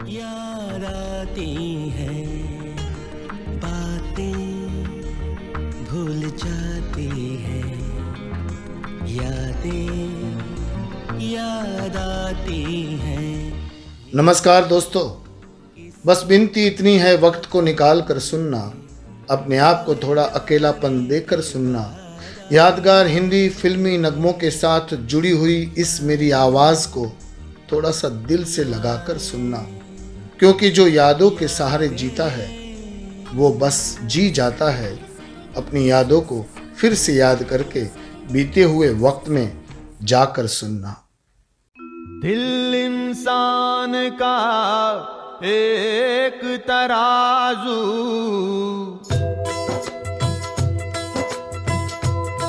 याद आती हैं, बातें भूल जाती हैं, यादें याद आती हैं। नमस्कार दोस्तों, बस विनती इतनी है वक्त को निकाल कर सुनना, अपने आप को थोड़ा अकेलापन देकर सुनना। यादगार हिंदी फिल्मी नगमों के साथ जुड़ी हुई इस मेरी आवाज़ को थोड़ा सा दिल से लगाकर सुनना, क्योंकि जो यादों के सहारे जीता है वो बस जी जाता है। अपनी यादों को फिर से याद करके बीते हुए वक्त में जाकर सुनना। दिल इंसान का एक तराजू,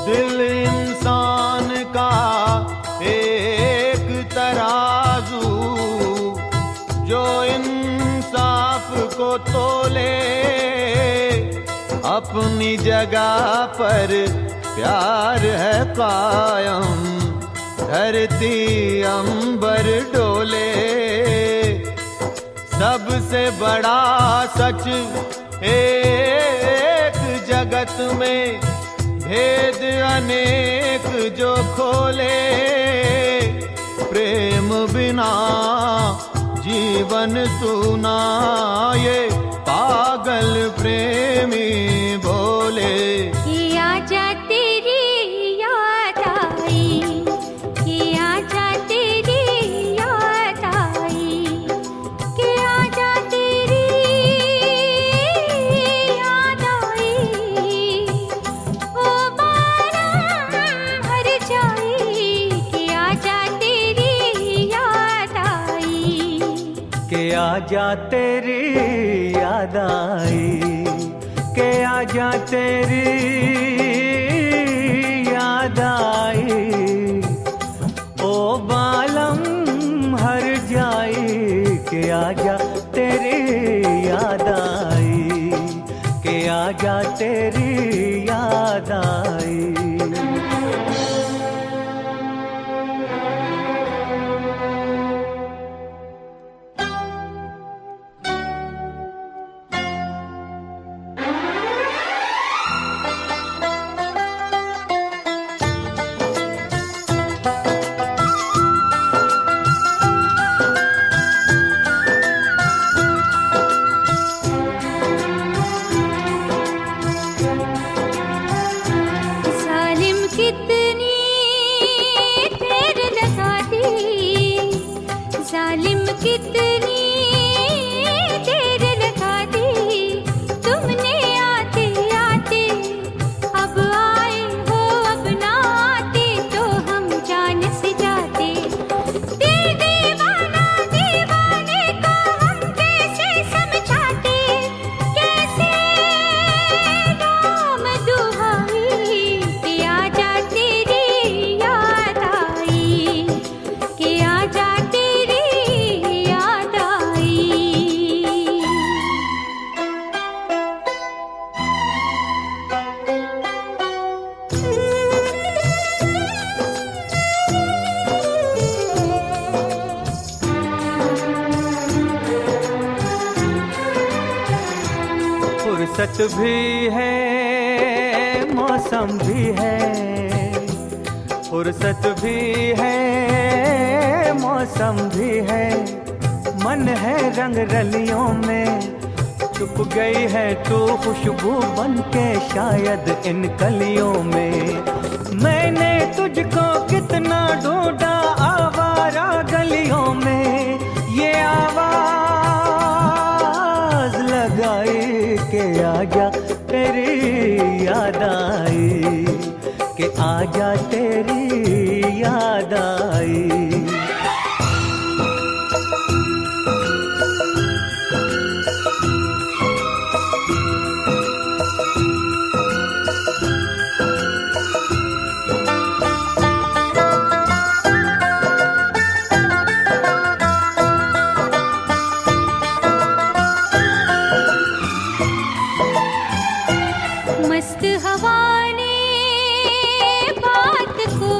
दिल इंसान का एक तराजू, जो इंसाफ को तोले, अपनी जगह पर प्यार है कायम, धरती अंबर डोले। सबसे बड़ा सच एक जगत में, भेद अनेक जो खोले, प्रेम बिना जीवन सूना, ये पागल प्रेमी बोले। आजा तेरी याद आई, के आजा तेरी याद आई, ओ बालम हर जाई, के आजा तेरी याद आई, के आजा तेरी याद आई। फुर्सत भी है, मौसम भी है, फुर्सत भी है, मौसम भी है, मन है रंग रलियों में, छुप गई है तू खुशबू बनके शायद इन कलियों में। मैंने तुझको कितना ढूंढा आवारा गलियों में, ये आवाज लगाई के आजा तेरी याद आई, के आजा तेरी याद आई। मस्त हवा ने बात को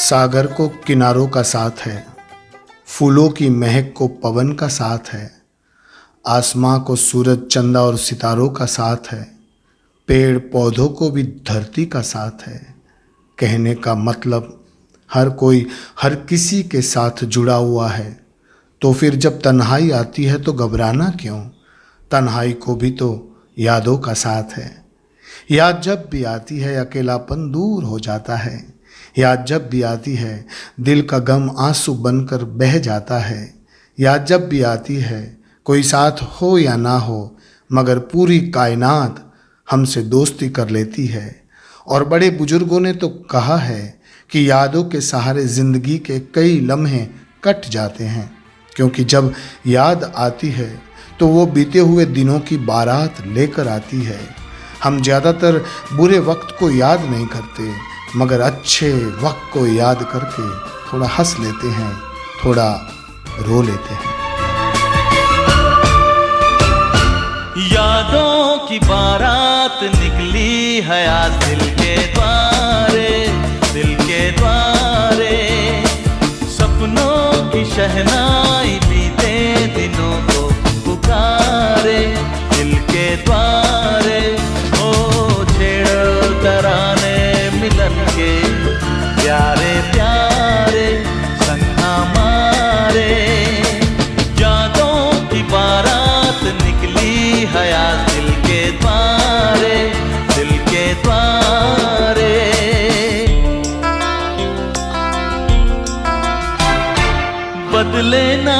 सागर को किनारों का साथ है, फूलों की महक को पवन का साथ है, आसमां को सूरज चंदा और सितारों का साथ है, पेड़ पौधों को भी धरती का साथ है। कहने का मतलब हर कोई हर किसी के साथ जुड़ा हुआ है। तो फिर जब तन्हाई आती है तो घबराना क्यों? तन्हाई को भी तो यादों का साथ है। याद जब भी आती है अकेलापन दूर हो जाता है। याद जब भी आती है दिल का गम आंसू बनकर बह जाता है। याद जब भी आती है कोई साथ हो या ना हो, मगर पूरी कायनात हमसे दोस्ती कर लेती है। और बड़े बुजुर्गों ने तो कहा है कि यादों के सहारे ज़िंदगी के कई लम्हे कट जाते हैं, क्योंकि जब याद आती है तो वो बीते हुए दिनों की बारात लेकर आती है। हम ज़्यादातर बुरे वक्त को याद नहीं करते, मगर अच्छे वक्त को याद करके थोड़ा हंस लेते हैं, थोड़ा रो लेते हैं। यादों की बारात निकली है आज दिल के द्वारे, दिल के द्वारे। सपनों की शहनाई बीते दिनों को पुकारे, दिल के द्वारे। ओ छेड़ो तराने मिलन के प्यारे प्यारे संग हमारे। यादों की बारात निकली है आज दिल के द्वारे, दिल के द्वारे। बदले ना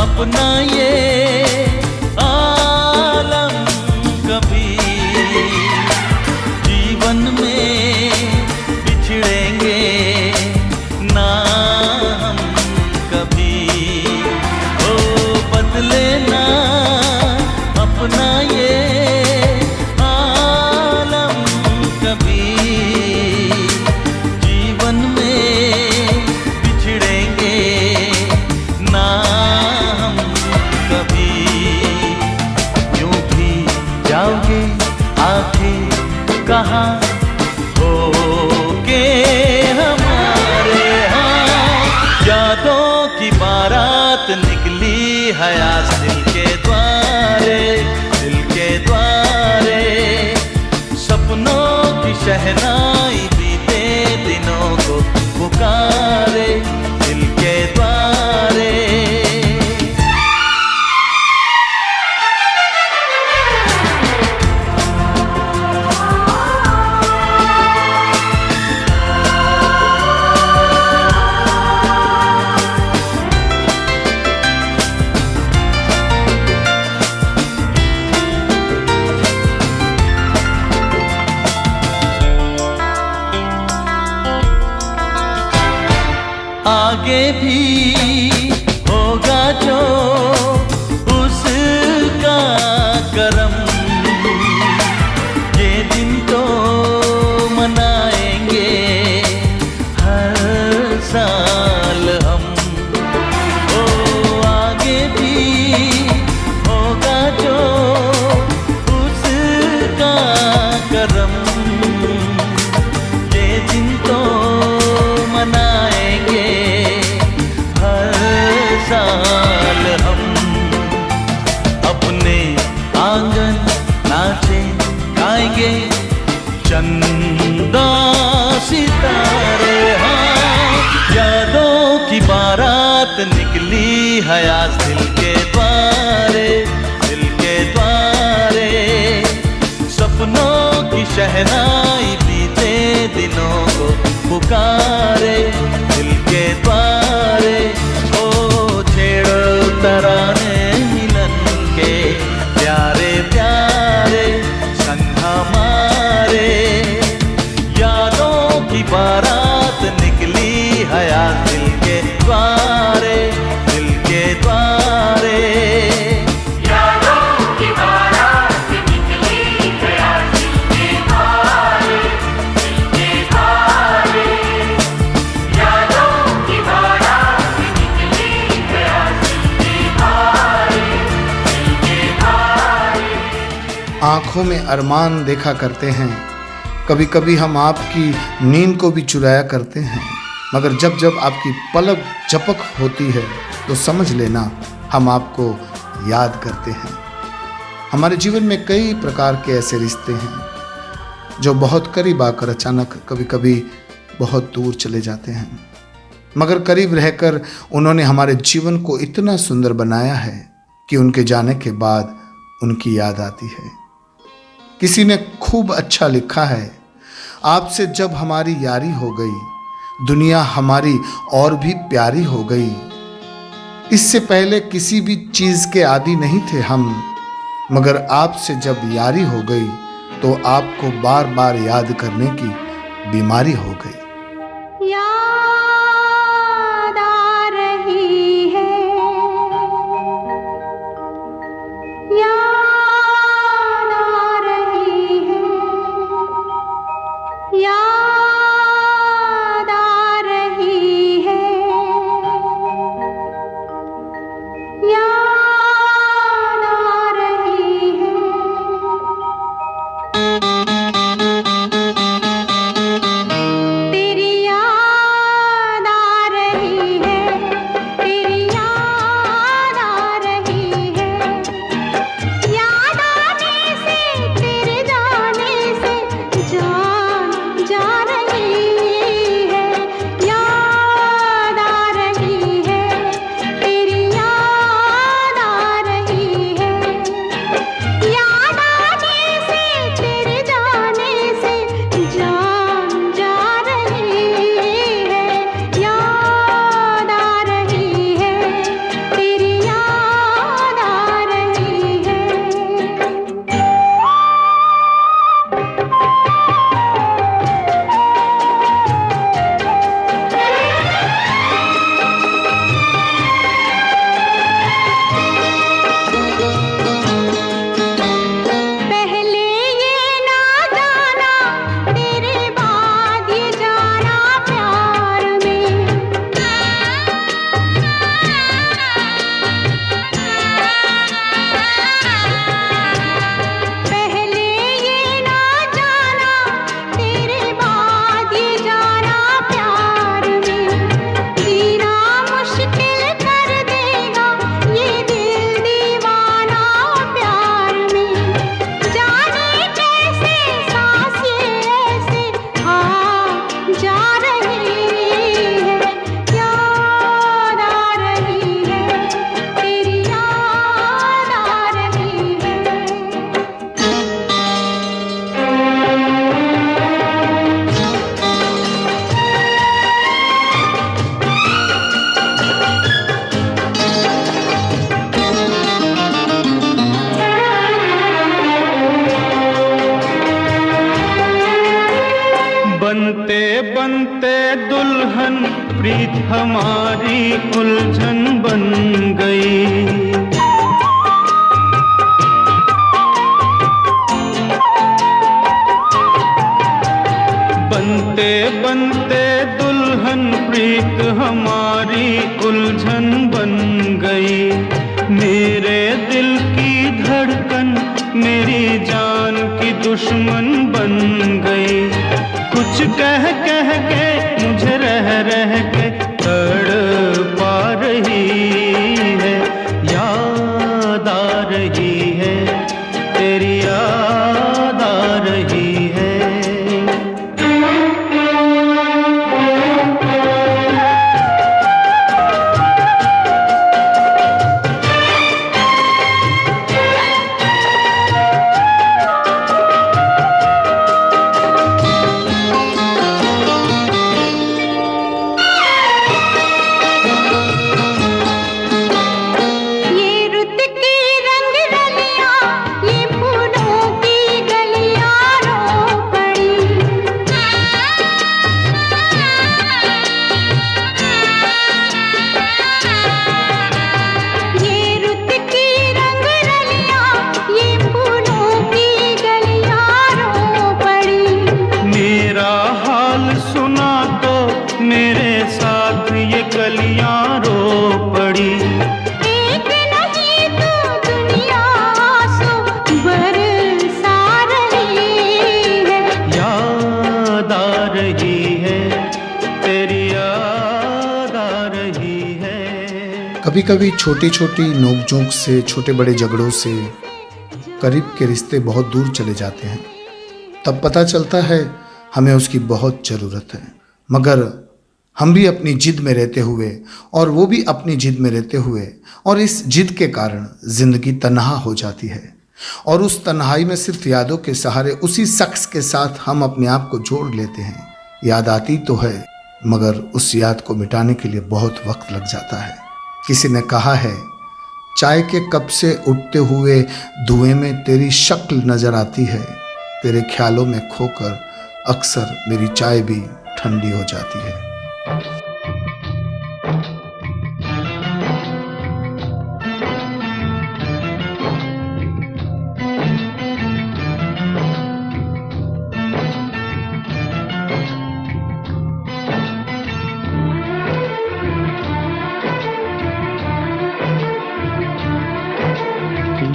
अपना ये आलम कभी, जीवन में बिछड़ेंगे ना हम कभी। ओ बदले ना अपना ये आलम कभी, जीवन में बिछड़ेंगे ना हम कभी। यूं भी जाओगे आखिर कहाँ होके हमारे। हाँ, यादों की बारात निकली है आज दिल के द्वारे, दिल के द्वारे। सपनों की शहनाई बीते दिनों को पुकारे, दिल के द्वारे। आगे भी होगा जो उसका करम, ये दिन तो मनाएंगे हर साल हम। ओ आगे भी होगा जो उसका करम, ये दिन तो मनाएंगे हर साल हम। अपने आंगन नाचे गाएंगे चंदा सितारे। हाँ, यादों की बारात निकली है आज दिल के द्वारे, दिल के द्वारे। सपनों की शहनाई बीते दिनों को पुकारे, दिल के द्वारे। ओ छेड़ो तराने मिलन के प्यारे प्यारे संग हमारे। यादों की बारात निकली है आज दिल के द्वारे, दिल के द्वारे। आँखों में अरमान देखा करते हैं, कभी कभी हम आपकी नींद को भी चुराया करते हैं, मगर जब जब आपकी पलक झपक होती है तो समझ लेना हम आपको याद करते हैं। हमारे जीवन में कई प्रकार के ऐसे रिश्ते हैं जो बहुत करीब आकर अचानक कभी कभी बहुत दूर चले जाते हैं, मगर करीब रहकर उन्होंने हमारे जीवन को इतना सुंदर बनाया है कि उनके जाने के बाद उनकी याद आती है। किसी ने खूब अच्छा लिखा है, आपसे जब हमारी यारी हो गई दुनिया हमारी और भी प्यारी हो गई। इससे पहले किसी भी चीज़ के आदी नहीं थे हम, मगर आपसे जब यारी हो गई तो आपको बार बार याद करने की बीमारी हो गई। याद आ रही है, याद आ रही है, याद आ रही है, याद आ रही है। तेरी याद आ रही है, तेरी याद आ रही है, याद आने से तेरे जाने से जान जा रही है, याद आ रही है, तेरी याद आ रही है, याद आने से तेरे जाने से जान जा रही है, याद आ रही है, तेरी याद आ रही है। पहले ये ना जाना तेरे बाद ये जाना प्यार में, पहले ये ना जाना तेरे बाद ये जाना प्यार में, जीना मुश्किल कर देगा ये दिल दीवाना प्यार में, जाने कैसे सांस ये ऐसे आ जा रही है, याद आ रही है, तेरी याद आ रही है। बनते बनते दुल्हन प्रीत हमारी उलझन बन गई। बनते बनते दुल्हन प्रीत हमारी उलझन बन गई। मेरे दिल की धड़कन मेरी जान की दुश्मन बन गई। कुछ कह कह के मुझे रह रह के तड़पा रही है, याद आ रही है, तेरी याद आ रही है। ये रुत की रंग रंग कभी कभी छोटी छोटी नोकझोंक से, छोटे बड़े झगड़ों से करीब के रिश्ते बहुत दूर चले जाते हैं। तब पता चलता है हमें उसकी बहुत ज़रूरत है। मगर हम भी अपनी जिद में रहते हुए और वो भी अपनी जिद में रहते हुए और इस जिद के कारण ज़िंदगी तन्हा हो जाती है। और उस तन्हाई में सिर्फ यादों के सहारे उसी शख्स के साथ हम अपने आप को जोड़ लेते हैं। याद आती तो है मगर उस याद को मिटाने के लिए बहुत वक्त लग जाता है। किसी ने कहा है, चाय के कप से उठते हुए धुएं में तेरी शक्ल नज़र आती है। तेरे ख्यालों में खोकर अक्सर मेरी चाय भी ठंडी हो जाती है।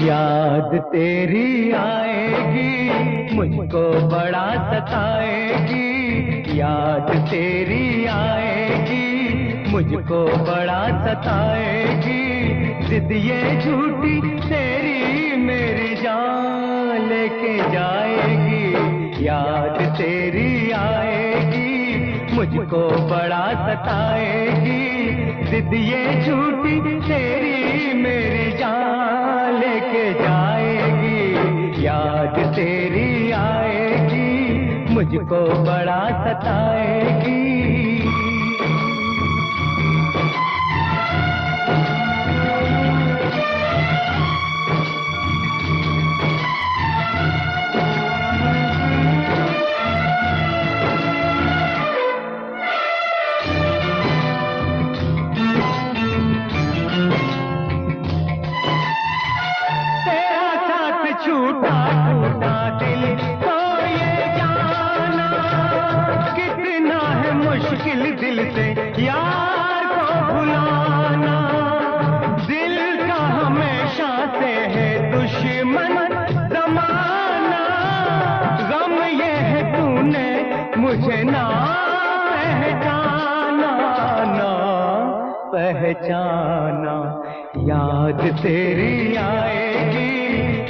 याद तेरी आएगी मुझको बड़ा सताएगी। याद तेरी आएगी मुझको बड़ा सताएगी। जिद ये झूठी तेरी मेरी जान लेके जाएगी। याद तेरी आएगी मुझको बड़ा सताएगी। जिद ये झूठी तेरी मेरी जान लेके जाएगी। याद तेरी आएगी मुझको बड़ा सताएगी। छूटा टूटा दिल तो ये जाना कितना है मुश्किल दिल से यार को भुलाना। दिल का हमेशा से है दुश्मन जमाना। गम ये है तूने मुझे ना पहचाना, ना पहचाना। याद तेरी आएगी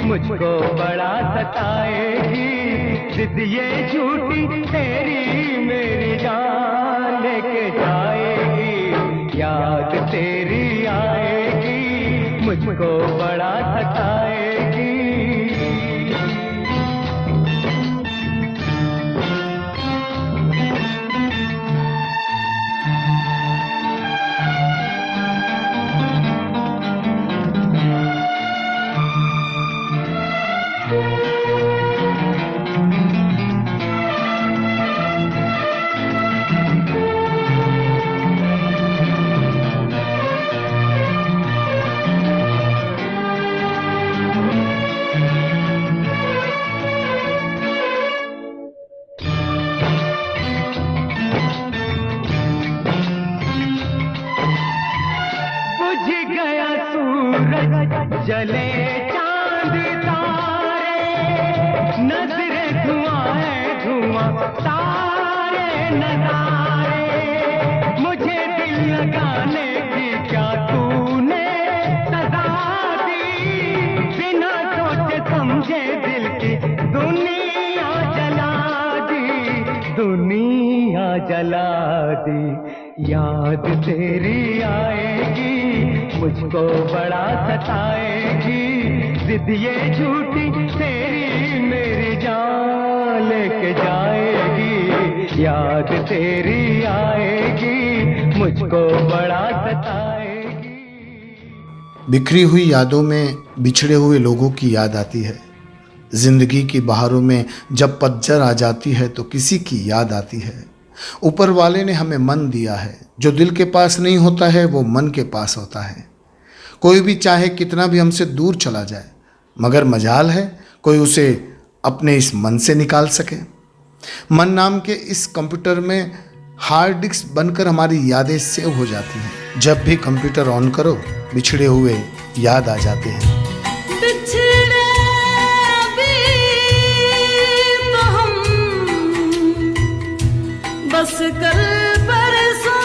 मुझको बड़ा सताएगी। जिद ये झूठी तेरी मेरी जान लेके जाएगी। याद तेरी आएगी मुझको बड़ा सताएगी। जले चांद तारे नजरे धुआं है धुआं तारे नजारे। मुझे दिल लगाने की क्या तूने सजा दी। बिना सोचे समझे दिल की दुनिया जला दी, दुनिया जला दी। याद तेरी आएगी मुझको बड़ा सताएगी। जिद ये झूठी तेरी मेरी जान लेके जाएगी। याद तेरी आएगी मुझको बड़ा सताएगी। बिखरी हुई यादों में बिछड़े हुए लोगों की याद आती है। जिंदगी की बहारों में जब पतझड़ आ जाती है तो किसी की याद आती है। ऊपर वाले ने हमें मन दिया है, जो दिल के पास नहीं होता है वो मन के पास होता है। कोई भी चाहे कितना भी हमसे दूर चला जाए, मगर मजाल है कोई उसे अपने इस मन से निकाल सके। मन नाम के इस कंप्यूटर में हार्ड डिस्क बनकर हमारी यादें सेव हो जाती हैं। जब भी कंप्यूटर ऑन करो बिछड़े हुए याद आ जाते हैं। बिछड़े अभी तो हम बस कल परसों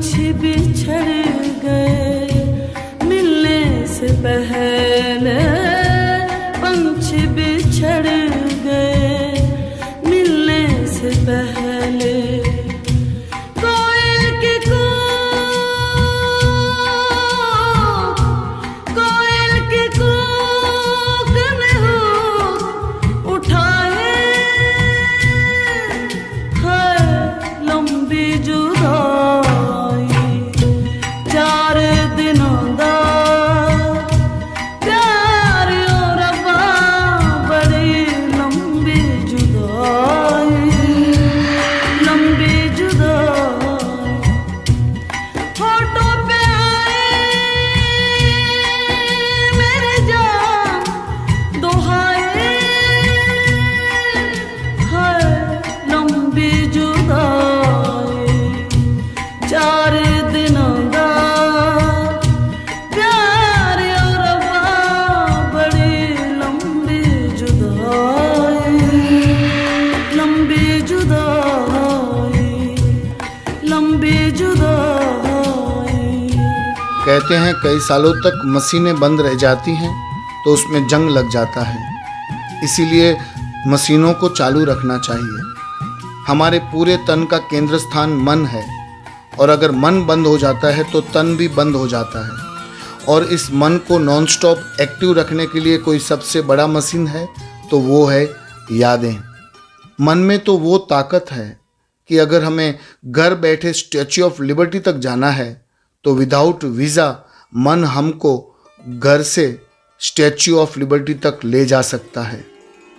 पंछी बिछड़ गए मिलने से पहले, पंछी बिछड़ गए मिलने से पहले। कोयल की कूक ने हो उठाए है लंबी जुदाई। 4 दिनों दा प्यार और रब्बा बड़ी लंबी जुदाई, लंबी जुदाई। होठों पे आए मेरे जान दुहाए है लंबी जुदाई। 4 दिनों दा प्यार और रब्बा बड़ी लंबी जुदाई, लंबी जुदाई, लंबी जुदाई। कहते हैं कई सालों तक मशीनें बंद रह जाती हैं तो उसमें जंग लग जाता है, इसीलिए मशीनों को चालू रखना चाहिए। हमारे पूरे तन का केंद्र स्थान मन है, और अगर मन बंद हो जाता है तो तन भी बंद हो जाता है। और इस मन को नॉन स्टॉप एक्टिव रखने के लिए कोई सबसे बड़ा मशीन है तो वो है यादें। मन में तो वो ताकत है कि अगर हमें घर बैठे स्टैच्यू ऑफ लिबर्टी तक जाना है तो विदाउट वीज़ा मन हमको घर से स्टैच्यू ऑफ लिबर्टी तक ले जा सकता है।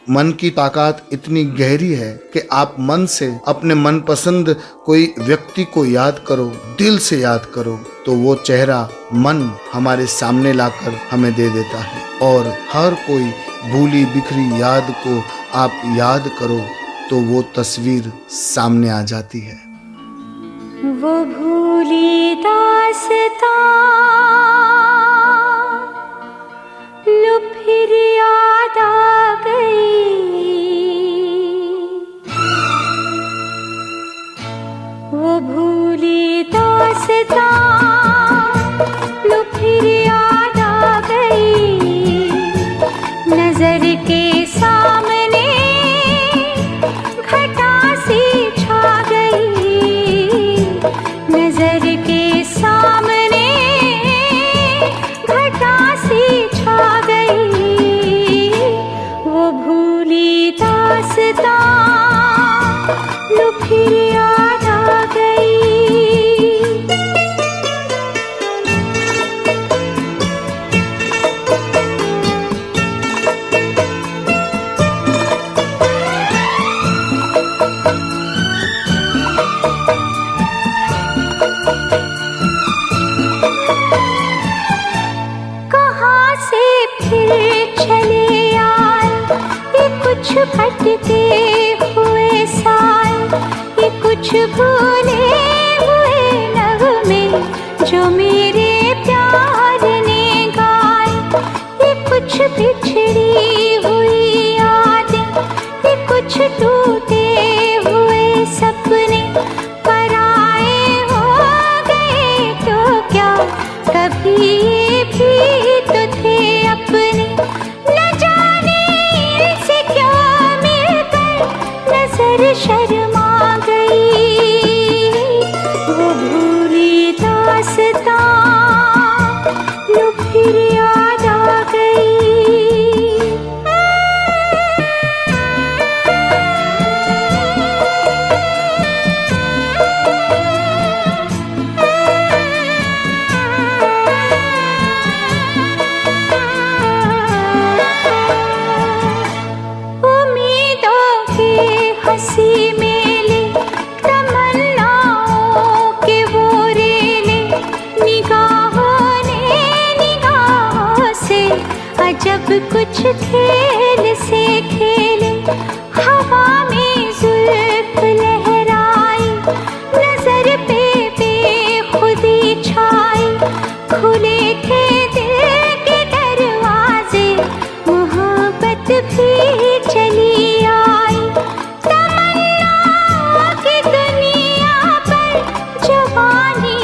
मन की ताकत इतनी गहरी है कि आप मन से अपने मनपसंद कोई व्यक्ति को याद करो, दिल से याद करो, तो वो चेहरा मन हमारे सामने लाकर हमें दे देता है। और हर कोई भूली बिखरी याद को आप याद करो तो वो तस्वीर सामने आ जाती है। वो भूली दास्तां लो फिर याद आ गई, वो भूली दास्तां लो फिर याद आ गई। नजर के सामने घटा सी छा गई, नजर के सामने घटा सी छा गई। वो भूली दास्तां लो फिर याद आ गई। कहाँ से फिर चले आए ये कुछ भटके हुए साल, ये कुछ भूले हुए नगमे जो मेरे प्यार ने गाए। ये कुछ बिछड़ी हुई यादें, ये कुछ टूटे हुए सपने, पराए हो गए तो क्या कभी ये भी तो थे अपने। न जाने इनसे क्या मिलकर नजर शर्मा गई। वो भूली दास्तां लो फिर याद आ गई। उम्मीदों के हंसी मेले, तमन्नाओं के वो रेले, निगाहों ने निगाहों से अजब कुछ खेल से खेले। हवा में जुल्फ लहराई, नजर पे बेखुदी छाई। खुले थे दिल के दरवाजे, मोहब्बत भी चली आई। तमन्नाओं की दुनिया पर जवानी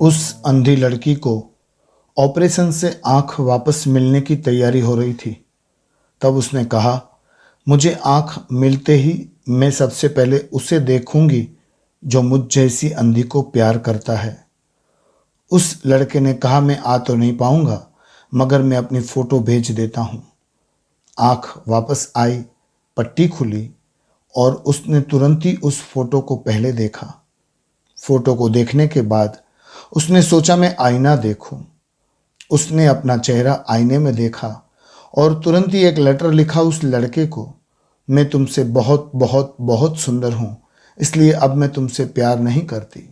उस अंधी लड़की को ऑपरेशन से आंख वापस मिलने की तैयारी हो रही थी। तब उसने कहा, मुझे आंख मिलते ही मैं सबसे पहले उसे देखूंगी जो मुझ जैसी अंधी को प्यार करता है। उस लड़के ने कहा, मैं आ तो नहीं पाऊंगा, मगर मैं अपनी फ़ोटो भेज देता हूँ। आंख वापस आई, पट्टी खुली और उसने तुरंत ही उस फोटो को पहले देखा। फोटो को देखने के बाद उसने सोचा मैं आईना देखूं। उसने अपना चेहरा आईने में देखा और तुरंत ही एक लेटर लिखा उस लड़के को, मैं तुमसे बहुत बहुत बहुत सुंदर हूँ, इसलिए अब मैं तुमसे प्यार नहीं करती।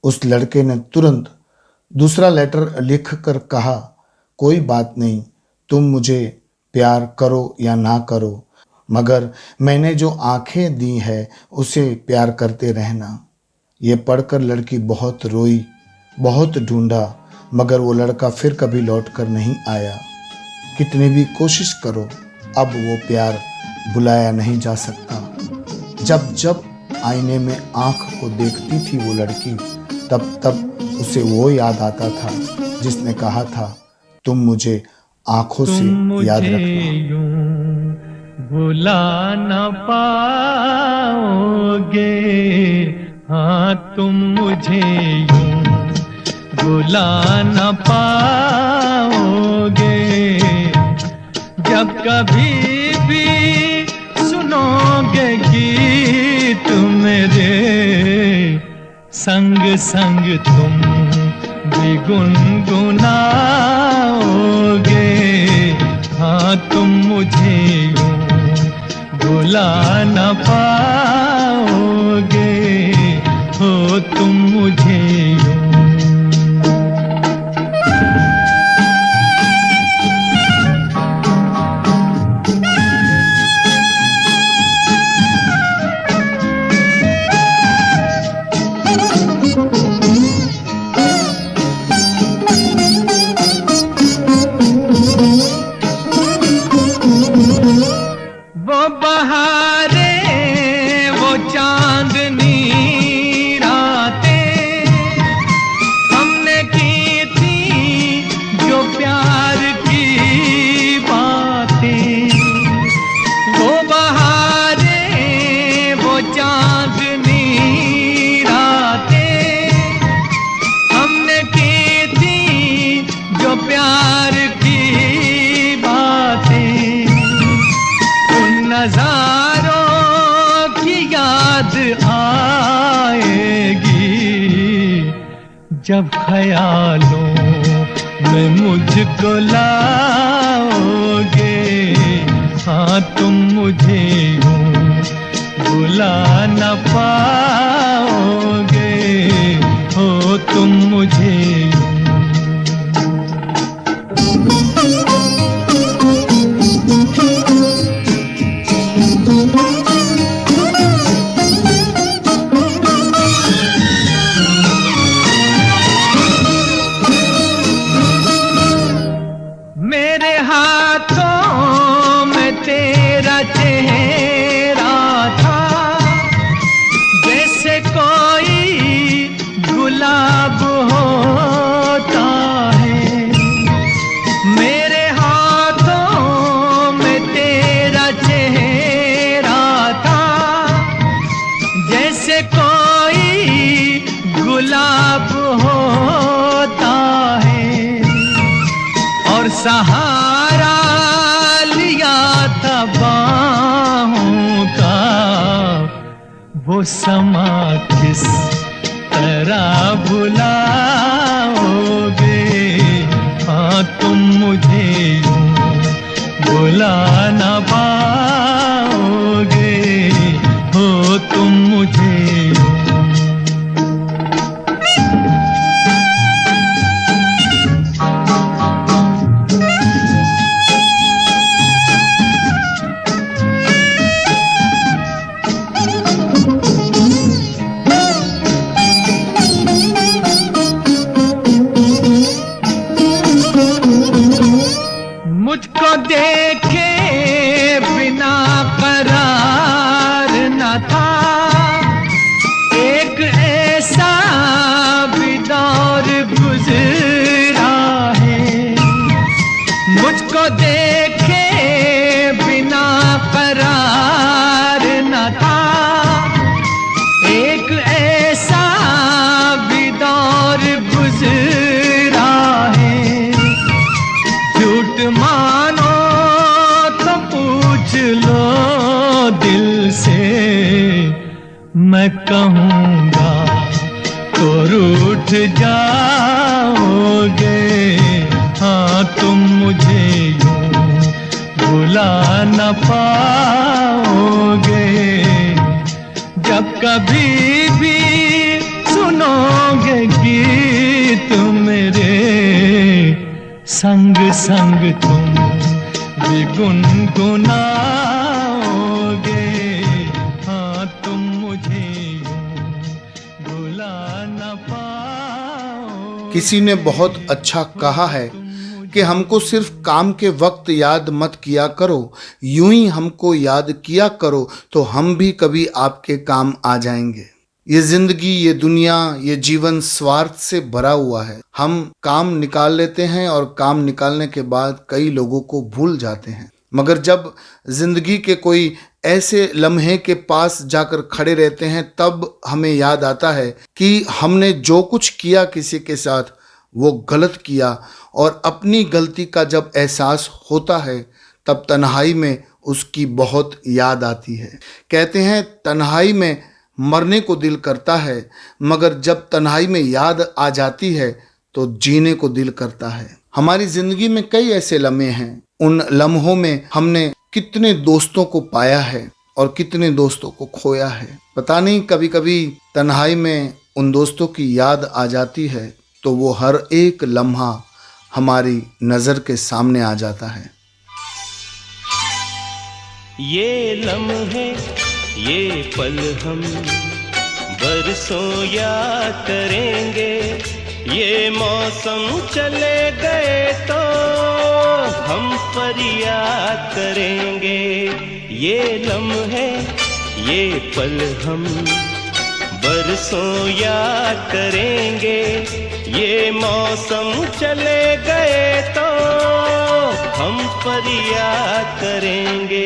उस लड़के ने तुरंत दूसरा लेटर लिख कर कहा, कोई बात नहीं, तुम मुझे प्यार करो या ना करो, मगर मैंने जो आंखें दी है उसे प्यार करते रहना। ये पढ़कर लड़की बहुत रोई, बहुत ढूंढा, मगर वो लड़का फिर कभी लौट कर नहीं आया। कितनी भी कोशिश करो, अब वो प्यार भुलाया नहीं जा सकता। जब जब आईने में आंख को देखती थी वो लड़की, तब तब उसे वो याद आता था जिसने कहा था, तुम मुझे आंखों से याद रखना। भुला न पाओगे, हाँ तुम मुझे यूं भुला न पाओगे। जब कभी भी सुनोगे गीत मेरे, संग संग तुम भी गुनगुनाओगे। हाँ तुम मुझे यूं भुला न पाओगे, हो तुम मुझे यूं। वो बहारे वो चांदनी रातें हमने की थी जो प्यार की बातें। वो बहारे वो चांदनी रातें हमने की थी जो प्यार की बातें। उन नजारों की याद आएगी जब ख्यालों में मुझको लाओगे। हाँ तुम मुझे यूं भुला न पाओगे, हो तुम मुझे यूं। मेरे हाथों में तेरा चेहरा था, जैसे कोई गुलाब होता है। मेरे हाथों में तेरा चेहरा था, जैसे कोई गुलाब होता है। और सहारा लिया था बाहों का, वो समा किस तरह भुलाओगे। हाँ तुम मुझे यूं भुला न पाओगे, हो तुम मुझे यूं। मुझको देखे बिना करार न था, मैं कहूँगा तो रूठ जाओगे। हाँ तुम मुझे यूं भुला न पाओगे। जब कभी भी सुनोगे गीत मेरे, संग संग तुम भी गुनगुनाओगे। हाँ तुम मुझे यूं भुला न पाओगे। किसी ने बहुत अच्छा कहा है कि हमको सिर्फ काम के वक्त याद मत किया करो, यूं ही हमको याद किया करो तो हम भी कभी आपके काम आ जाएंगे। ये जिंदगी, ये दुनिया, ये जीवन स्वार्थ से भरा हुआ है। हम काम निकाल लेते हैं और काम निकालने के बाद कई लोगों को भूल जाते हैं। मगर जब जिंदगी के कोई ऐसे लम्हे के पास जाकर खड़े रहते हैं तब हमें याद आता है कि हमने जो कुछ किया किसी के साथ वो गलत किया, और अपनी गलती का जब एहसास होता है तब तन्हाई में उसकी बहुत याद आती है। कहते हैं तन्हाई में मरने को दिल करता है, मगर जब तन्हाई में याद आ जाती है तो जीने को दिल करता है। हमारी जिंदगी में कई ऐसे लम्हे हैं, उन लम्हों में हमने कितने दोस्तों को पाया है और कितने दोस्तों को खोया है। पता नहीं, कभी कभी तन्हाई में उन दोस्तों की याद आ जाती है तो वो हर एक लम्हा हमारी नज़र के सामने आ जाता है। ये लम्हे, ये पल हम बरसों याद करेंगे। ये मौसम चले गए तो हम फरियाद करेंगे। ये लम्हे, ये पल हम बरसों याद करेंगे। ये मौसम चले गए तो हम फरियाद करेंगे।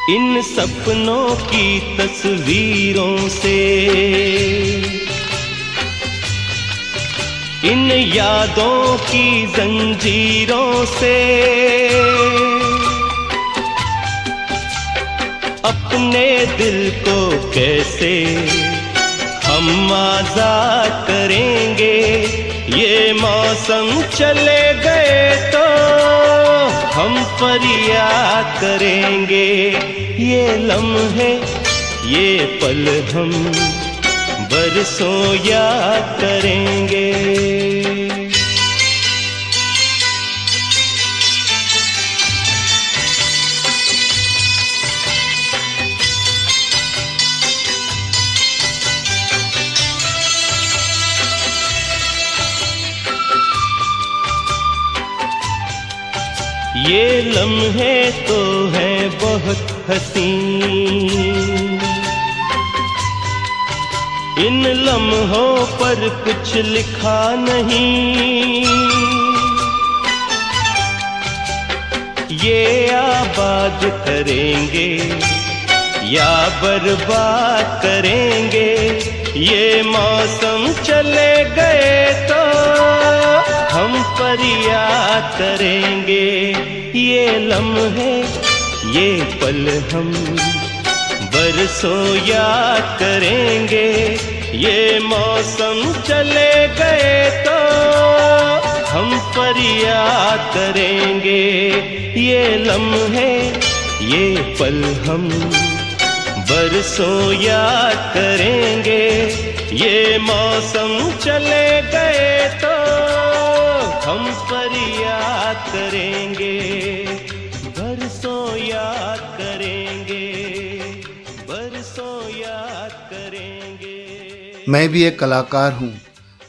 इन सपनों की तस्वीरों से, इन यादों की जंजीरों से अपने दिल को कैसे हम आजाद करेंगे। ये मौसम चले गए तो हम फरियाद करेंगे। ये लम्हे, ये पल हम बरसों याद करेंगे। ये लम्हे तो हैं बहुत हसीन, इन लम्हों पर कुछ लिखा नहीं। ये आबाद करेंगे या बर्बाद करेंगे। ये मौसम चले गए तो हम फरियाद करेंगे। ये लम्हे, ये पल हम बरसों याद करेंगे। ये मौसम चले गए तो हम फरियाद करेंगे। ये लम्हे, ये पल हम बरसों याद करेंगे। ये मौसम चले गए तो हम फरियाद करेंगे। बरसों याद करेंगे, बरसों याद करेंगे। मैं भी एक कलाकार हूँ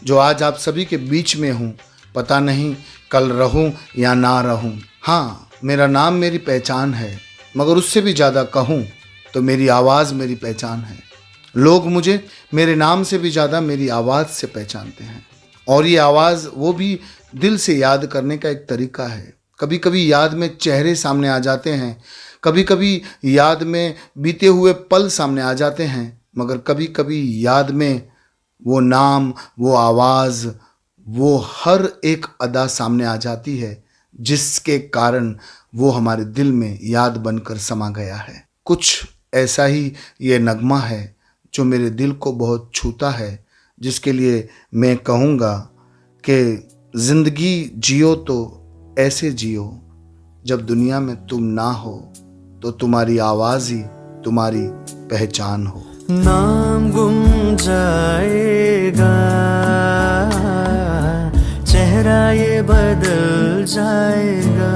जो आज आप सभी के बीच में हूँ। पता नहीं कल रहूँ या ना रहूँ। हाँ, मेरा नाम मेरी पहचान है, मगर उससे भी ज़्यादा कहूँ तो मेरी आवाज़ मेरी पहचान है। लोग मुझे मेरे नाम से भी ज़्यादा मेरी आवाज़ से पहचानते हैं, और ये आवाज़ वो भी दिल से याद करने का एक तरीका है। कभी कभी याद में चेहरे सामने आ जाते हैं, कभी कभी याद में बीते हुए पल सामने आ जाते हैं, मगर कभी कभी याद में वो नाम, वो आवाज़, वो हर एक अदा सामने आ जाती है जिसके कारण वो हमारे दिल में याद बनकर समा गया है। कुछ ऐसा ही ये नगमा है जो मेरे दिल को बहुत छूता है, जिसके लिए मैं कहूँगा कि ज़िंदगी जियो तो ऐसे जियो जब दुनिया में तुम ना हो तो तुम्हारी आवाज़ ही तुम्हारी पहचान हो। नाम गुम जाएगा, चेहरा ये बदल जाएगा,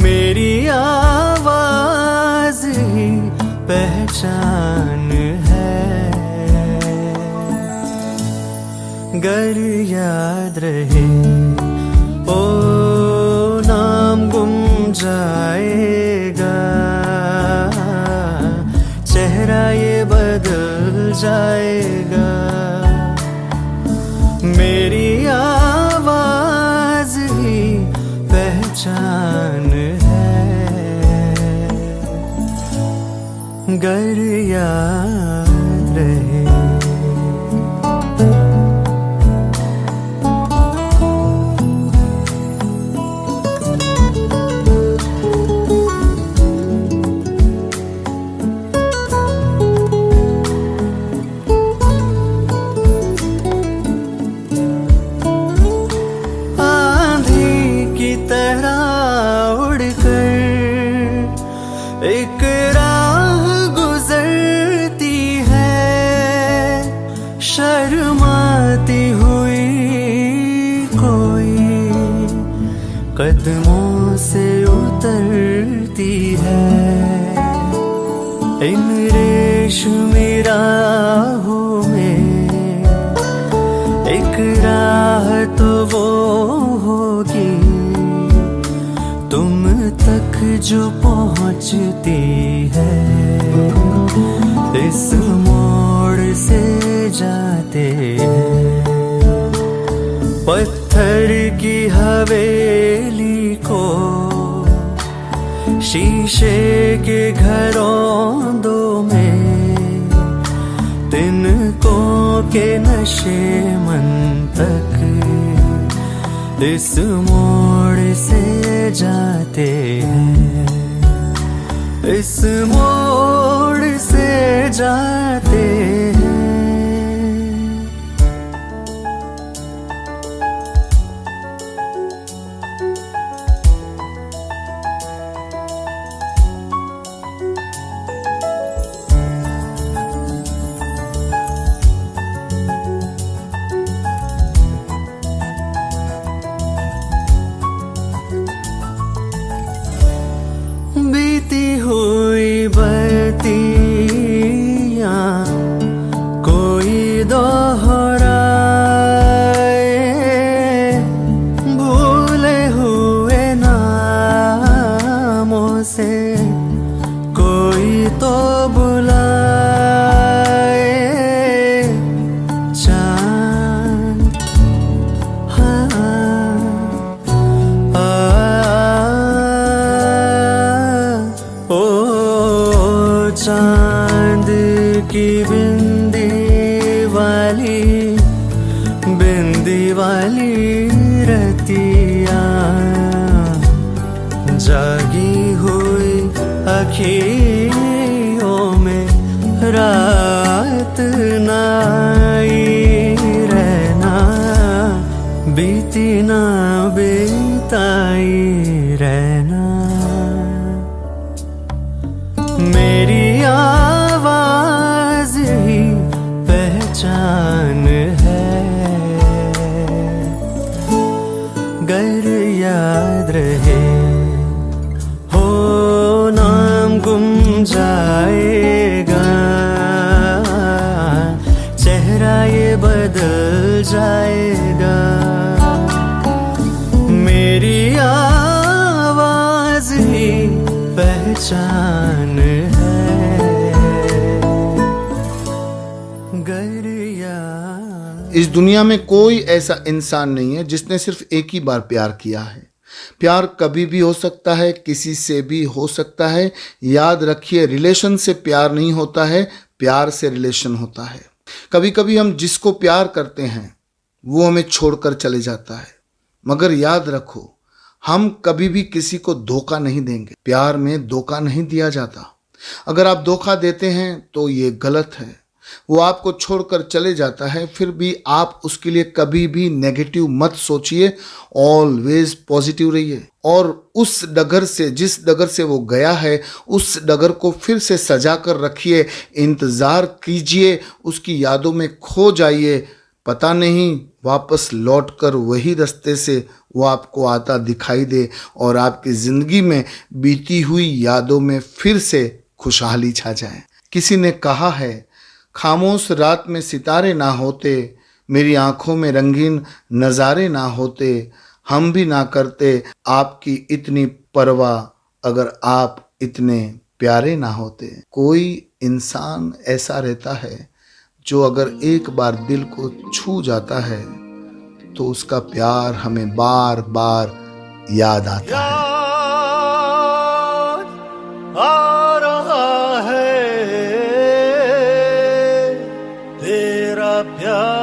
मेरी आवाज ही पहचान है। गर याद रहे ओ नाम गुम जाएगा, चेहरा ये बदल जाएगा, मेरी आवाज ही पहचान है। गर याद रहे एक राह गुजरती है, शर्माती हुई कोई कदमों से उतरती है। इन रेशमी राहों में एक राह तो वो होगी तुम तक जो पहुंचती है। इस मोड़ से जाते हैं पत्थर की हवेली को, शीशे के घरों दो में तिनकों के नशे मन तक। इस मोड़ से जाते हैं, इस मोड़ से जाते हैं। बीती हुई बत्तियाँ कोई दोहराए, भूले हुए नामों से कोई तो बुलाए। चाँद चांद की बिंदी वाली रतिया, जागी हुई अखियों में रात नाई रहना, बीती ना बीताई रहना। मेरी आवाज ही पहचान है। गर याद रहे हो नाम गुम जाएगा, चेहरा ये बदल जाएगा, मेरी आवाज ही पहचान है। इस दुनिया में कोई ऐसा इंसान नहीं है जिसने सिर्फ एक ही बार प्यार किया है। प्यार कभी भी हो सकता है, किसी से भी हो सकता है। याद रखिए, रिलेशन से प्यार नहीं होता है, प्यार से रिलेशन होता है। कभी कभी हम जिसको प्यार करते हैं वो हमें छोड़कर चले जाता है, मगर याद रखो, हम कभी भी किसी को धोखा नहीं देंगे। प्यार में धोखा नहीं दिया जाता। अगर आप धोखा देते हैं तो ये गलत है। वो आपको छोड़कर चले जाता है, फिर भी आप उसके लिए कभी भी नेगेटिव मत सोचिए, ऑलवेज पॉजिटिव रहिए। और उस डगर से, जिस डगर से वो गया है, उस डगर को फिर से सजा कर रखिए, इंतज़ार कीजिए, उसकी यादों में खो जाइए। पता नहीं वापस लौटकर वही रास्ते से वो आपको आता दिखाई दे और आपकी ज़िंदगी में बीती हुई यादों में फिर से खुशहाली छा जाए। किसी ने कहा है, खामोश रात में सितारे ना होते, मेरी आंखों में रंगीन नज़ारे ना होते, हम भी ना करते आपकी इतनी परवाह, अगर आप इतने प्यारे ना होते। कोई इंसान ऐसा रहता है जो अगर एक बार दिल को छू जाता है तो उसका प्यार हमें बार बार याद आता है। याद आ रहा है तेरा प्यार।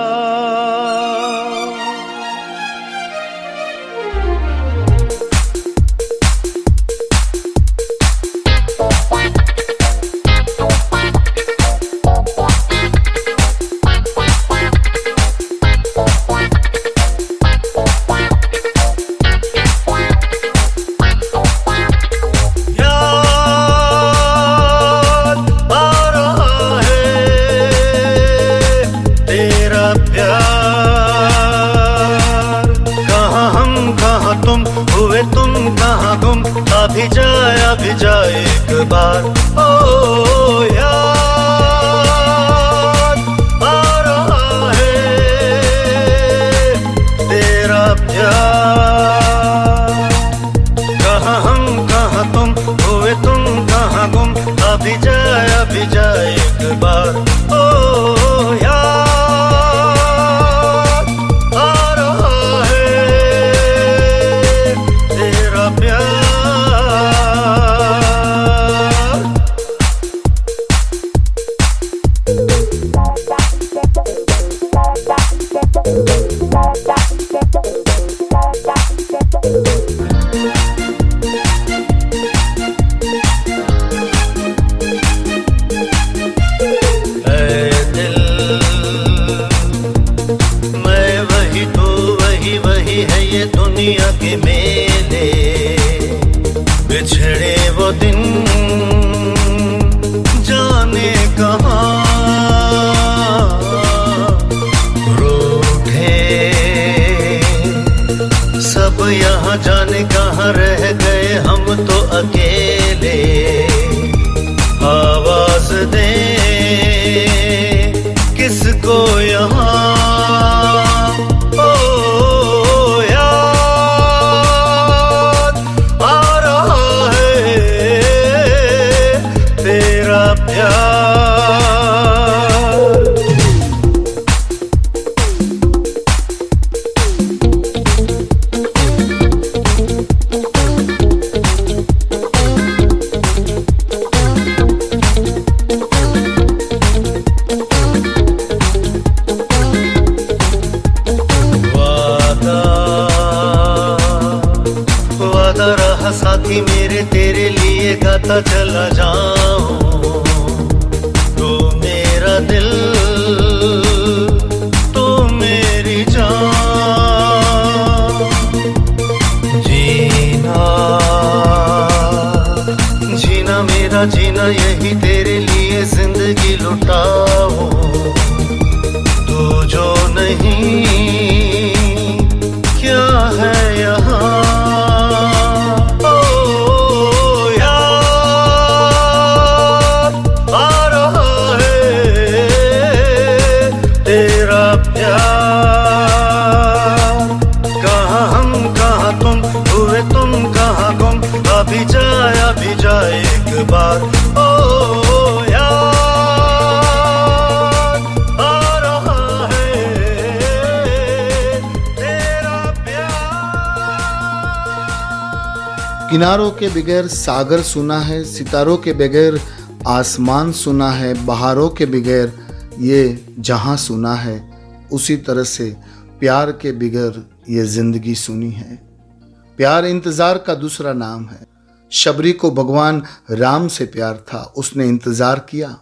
अभी जाए एक बार, ओ याद आ रहा है तेरा प्यार। कहाँ हम कहाँ तुम, हुए तुम कहाँ गुम, अभी जाए एक बार, ओ याद आ रहा है तेरा प्यार। दुनिया के मेले बिछड़े वो दिन जाने कहाँ, रूठे सब यहाँ जाने कहाँ रह गए हम तो अकेले। आवाज दे किसको यहाँ, साथी मेरे तेरे लिए गाता चला जाऊं, तू मेरा दिल तू मेरी जान। जीना मेरा जीना यही तेरे लिए जिंदगी लुटाऊं, तू जो नहीं क्या है यहाँ। अभी जाए एक बार, ओ याद आ रहा है मीनारों के बगैर सागर सुना है, सितारों के बगैर आसमान सुना है, बहारों के बगैर ये जहां सुना है, उसी तरह से प्यार के बगैर ये जिंदगी सुनी है। प्यार इंतजार का दूसरा नाम है। शबरी को भगवान राम से प्यार था, उसने इंतजार किया।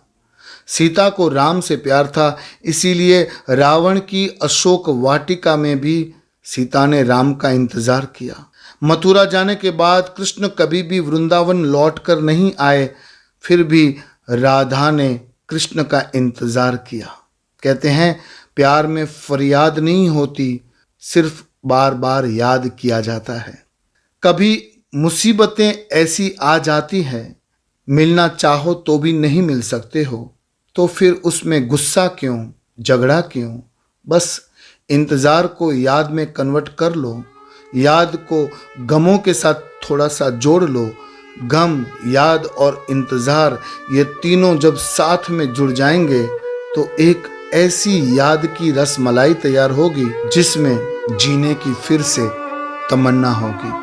सीता को राम से प्यार था, इसीलिए रावण की अशोक वाटिका में भी सीता ने राम का इंतजार किया। मथुरा जाने के बाद कृष्ण कभी भी वृंदावन लौटकर नहीं आए, फिर भी राधा ने कृष्ण का इंतजार किया। कहते हैं प्यार में फरियाद नहीं होती, सिर्फ बार बार याद किया जाता है। कभी मुसीबतें ऐसी आ जाती हैं, मिलना चाहो तो भी नहीं मिल सकते हो, तो फिर उसमें गुस्सा क्यों, झगड़ा क्यों? बस इंतज़ार को याद में कन्वर्ट कर लो, याद को गमों के साथ थोड़ा सा जोड़ लो। गम, याद और इंतज़ार ये तीनों जब साथ में जुड़ जाएंगे तो एक ऐसी याद की रसमलाई तैयार होगी जिसमें जीने की फिर से तमन्ना होगी।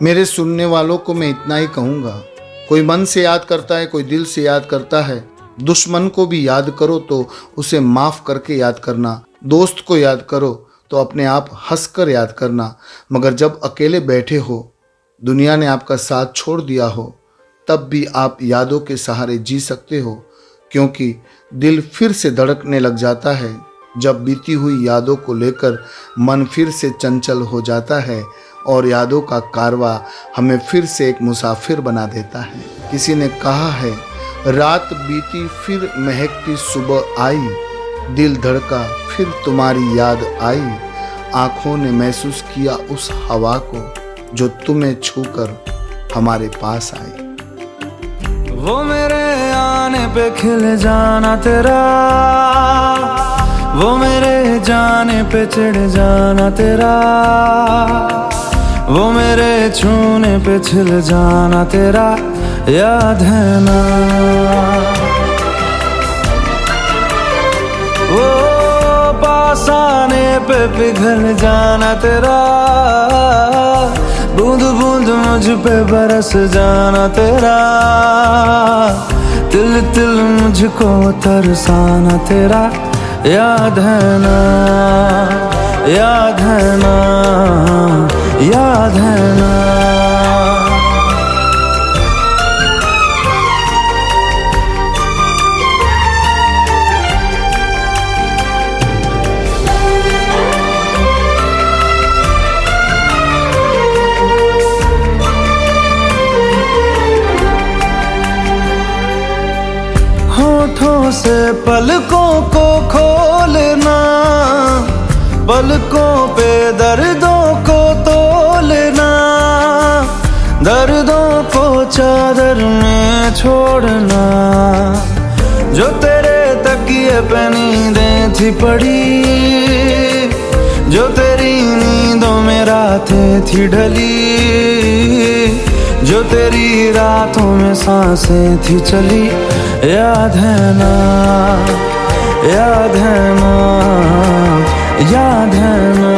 मेरे सुनने वालों को मैं इतना ही कहूँगा, कोई मन से याद करता है, कोई दिल से याद करता है। दुश्मन को भी याद करो तो उसे माफ़ करके याद करना, दोस्त को याद करो तो अपने आप हंसकर याद करना। मगर जब अकेले बैठे हो, दुनिया ने आपका साथ छोड़ दिया हो, तब भी आप यादों के सहारे जी सकते हो, क्योंकि दिल फिर से धड़कने लग जाता है जब बीती हुई यादों को लेकर मन फिर से चंचल हो जाता है और यादों का कारवां हमें फिर से एक मुसाफिर बना देता है। किसी ने कहा है, रात बीती फिर महकती सुबह आई, दिल धड़का फिर तुम्हारी याद आई, आँखों ने महसूस किया उस हवा को जो तुम्हें छूकर हमारे पास आई। वो मेरे आने पे खिल जाना तेरा, वो मेरे जाने पे चिढ़ जाना तेरा, वो मेरे छूने पे छिल जाना तेरा, याद है ना। वो पास आने पे पिघल जाना तेरा, बूंद बूंद मुझ पे बरस जाना तेरा, तिल तिल मुझको तरसाना तेरा, याद है ना, याद है ना, याद है ना। होठों से पलकों को खोलना, पलकों पे दर्दों को तोलना, दर्दों को चादर में छोड़ना, जो तेरे तकिए पे नींदें थी पड़ी, जो तेरी नींदों में रातें थी ढली, जो तेरी रातों में सांसें थी चली, याद है ना, याद है ना, याद है ना।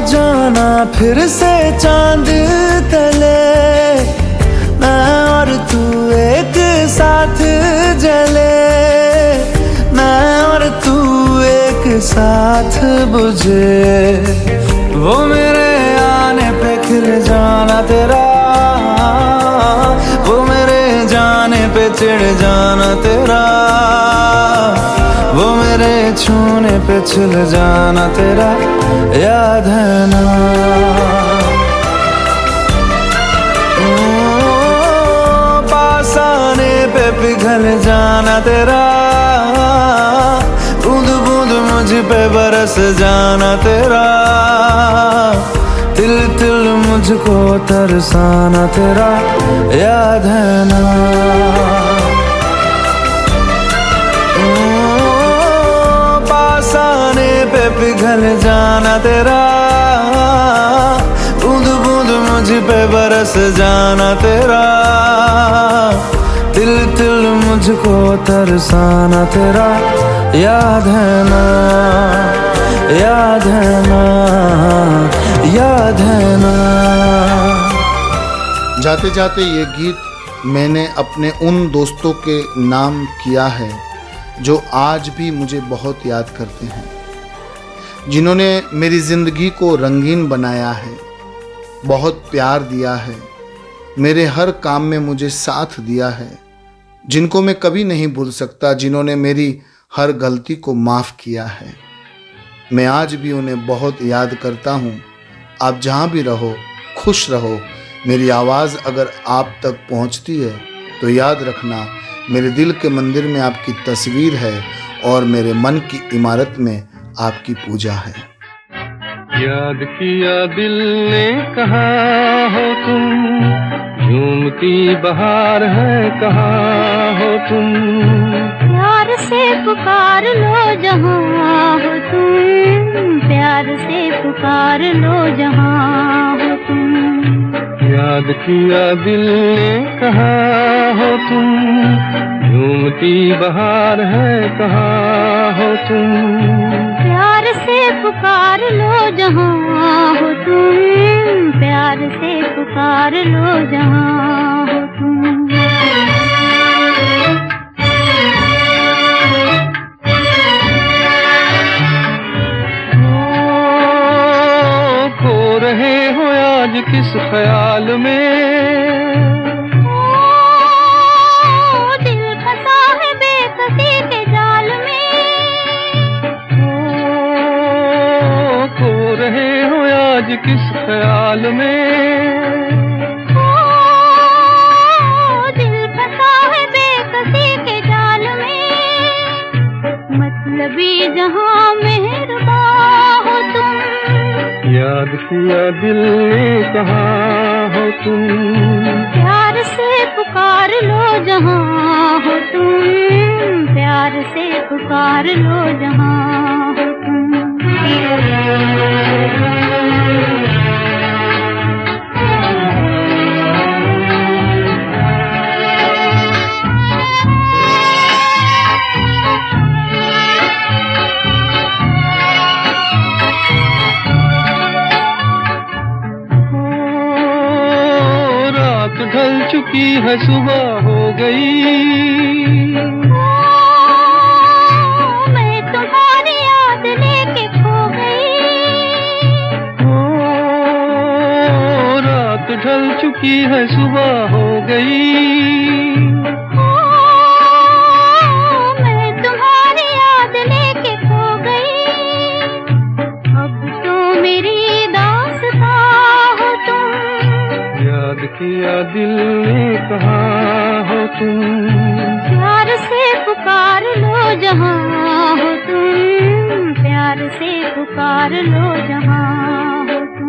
जाना फिर से चांद तले, मैं और तू एक साथ जले, मैं और तू एक साथ बुझे, वो मेरे आने पे खिल जाना तेरा, वो मेरे जाने पे चिढ़ जाना तेरा, वो मेरे छूने पे छिल जाना तेरा, याद है ना। पास आने पे पिघल जाना तेरा, बूंद बूंद मुझ पे बरस जाना तेरा, तिल तिल मुझको तरसाना तेरा, याद है ना। पे पिघल जाना तेरा, बूंद बूंद मुझ पे बरस जाना तेरा, तिल तिल मुझको तरसाना तेरा, याद है ना, याद है ना, याद है ना। जाते जाते ये गीत मैंने अपने उन दोस्तों के नाम किया है जो आज भी मुझे बहुत याद करते हैं, जिन्होंने मेरी ज़िंदगी को रंगीन बनाया है, बहुत प्यार दिया है, मेरे हर काम में मुझे साथ दिया है, जिनको मैं कभी नहीं भूल सकता, जिन्होंने मेरी हर गलती को माफ़ किया है। मैं आज भी उन्हें बहुत याद करता हूँ। आप जहाँ भी रहो खुश रहो। मेरी आवाज़ अगर आप तक पहुँचती है तो याद रखना, मेरे दिल के मंदिर में आपकी तस्वीर है और मेरे मन की इमारत में आपकी पूजा है। याद किया दिल ने कहाँ हो तुम, झूमती बहार है कहाँ हो तुम। प्यार से पुकार लो जहाँ हो तुम, प्यार से पुकार लो जहाँ हो तुम। याद किया दिल ने कहाँ हो तुम, झूमती बहार है कहाँ हो तुम। प्यार से पुकार लो जहाँ हो तुम, प्यार से पुकार लो जहाँ हो तुम। खो रहे हो आज किस ख्याल में, दिल फंसा है बेकसी के जाल में। खो रहे हो आज किस ख्याल में, दिल फंसा है बेकसी के जाल में। मतलबी जहाँ मेहरबान हो तुम, याद किया दिल ने कहाँ हो तुम। प्यार से पुकार लो जहाँ हो तुम, प्यार से पुकार लो जहाँ हो तुम। ढल चुकी है सुबह हो गई, मैं तुम्हारी याद लेके खो गई। रात ढल चुकी है सुबह हो गई, मैं तुम्हारी याद लेके खो गई। अब तो मेरी दास्तां हो तुम, याद किया दिल ने कहाँ हो तुम। प्यार से पुकार लो जहाँ हो तुम, प्यार से पुकार लो जहाँ हो तुम।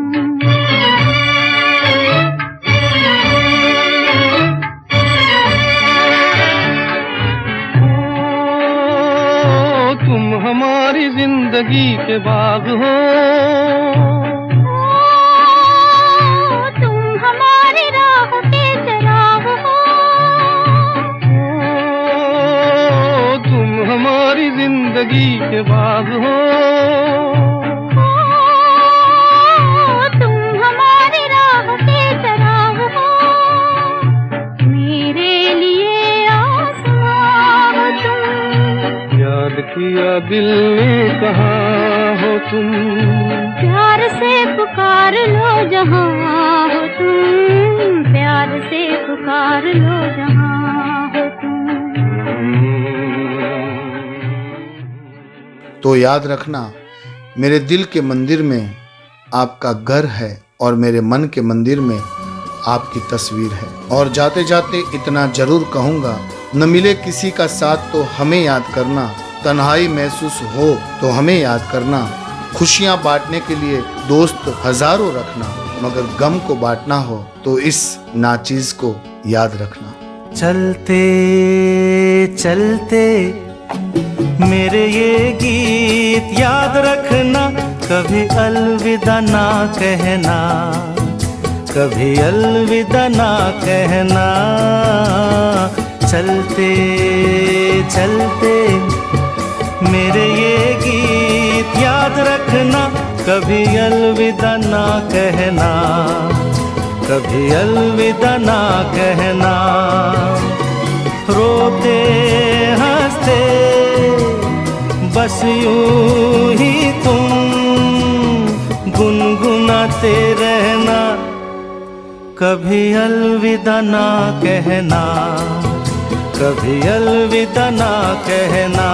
तुम हमारी जिंदगी के बाग हो, तुम हमारी राह के चराग हो। तुम हमारी जिंदगी के बाग हो, तुम हमारी राह के चराग हो। मेरे लिए आसमां हो तुम, याद किया दिल ने कहाँ हो तुम। प्यार से पुकार लो जहाँ हो तुम, प्यार से पुकार लो जहाँ हो तुम। तो याद रखना, मेरे दिल के मंदिर में आपका घर है और मेरे मन के मंदिर में आपकी तस्वीर है। और जाते जाते इतना जरूर कहूँगा, न मिले किसी का साथ तो हमें याद करना, तन्हाई महसूस हो तो हमें याद करना। खुशियाँ बांटने के लिए दोस्त हजारों रखना, मगर गम को बांटना हो तो इस नाचीज को याद रखना। चलते चलते मेरे ये गीत याद रखना, कभी अलविदा ना कहना, कभी अलविदा ना कहना। चलते चलते मेरे ये गीत याद रखना, कभी अलविदा ना कहना, कभी अलविदा ना कहना। रोते हंसते बस यूं ही तुम गुनगुनाते रहना, कभी अलविदा ना कहना, कभी अलविदा ना कहना।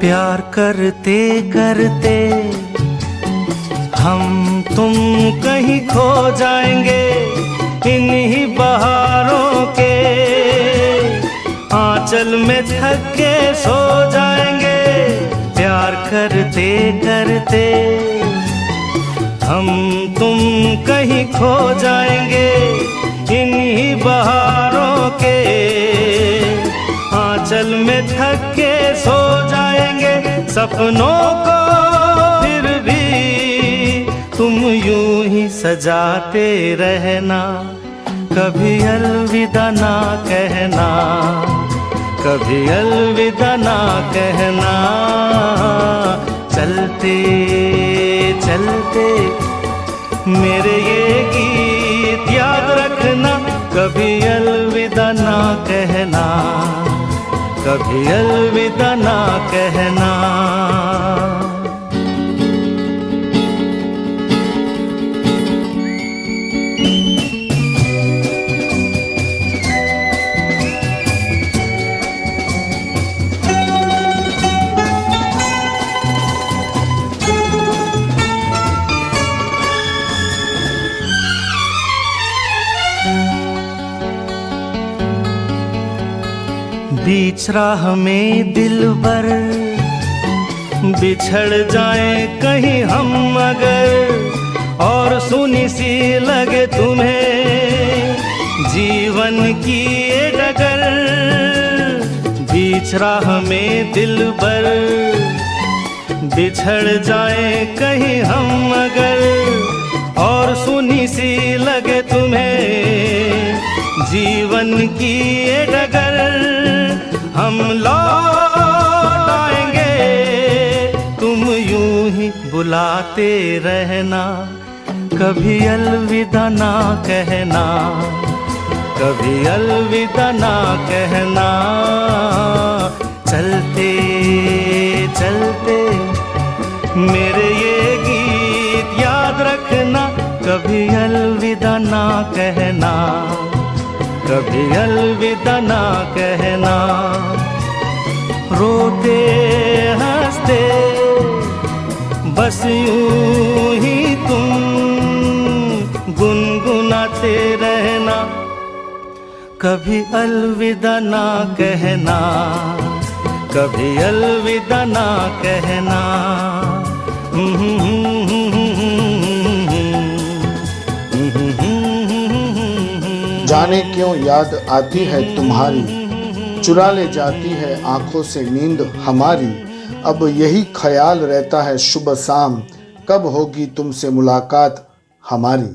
प्यार करते करते हम तुम कहीं खो जाएंगे इन्हीं बहारों के आंचल में थक के सो जाएंगे। प्यार करते करते हम तुम कहीं खो जाएंगे इन्हीं बहारों के आंचल में थक के सो जाएंगे। सपनों को फिर भी तुम यूं ही सजाते रहना, कभी अलविदा ना कहना, कभी अलविदा ना कहना। चलते चलते मेरे ये गीत याद रखना, कभी अलविदा ना कहना, कभी अलविदा ना कहना। बीच राह में दिलबर बिछड़ जाए कहीं हम अगर, और सुनी सी लगे तुम्हें जीवन की ये डगर। बीच राह में दिलबर बिछड़ जाए कहीं हम अगर, और सुनी सी लगे तुम्हें जीवन की ये डगर। हम लौट आएंगे तुम यूं ही बुलाते रहना, कभी अलविदा ना कहना, कभी अलविदा ना कहना। चलते चलते मेरे ये गीत याद रखना, कभी अलविदा ना कहना, कभी अलविदा ना कहना। रोते हंसते बस यूं ही तुम गुनगुनाते रहना, कभी अलविदा ना कहना, कभी अलविदा ना कहना। जाने क्यों याद आती है तुम्हारी, चुरा ले जाती है आंखों से नींद हमारी। अब यही ख्याल रहता है सुबह शाम, कब होगी तुमसे मुलाकात हमारी।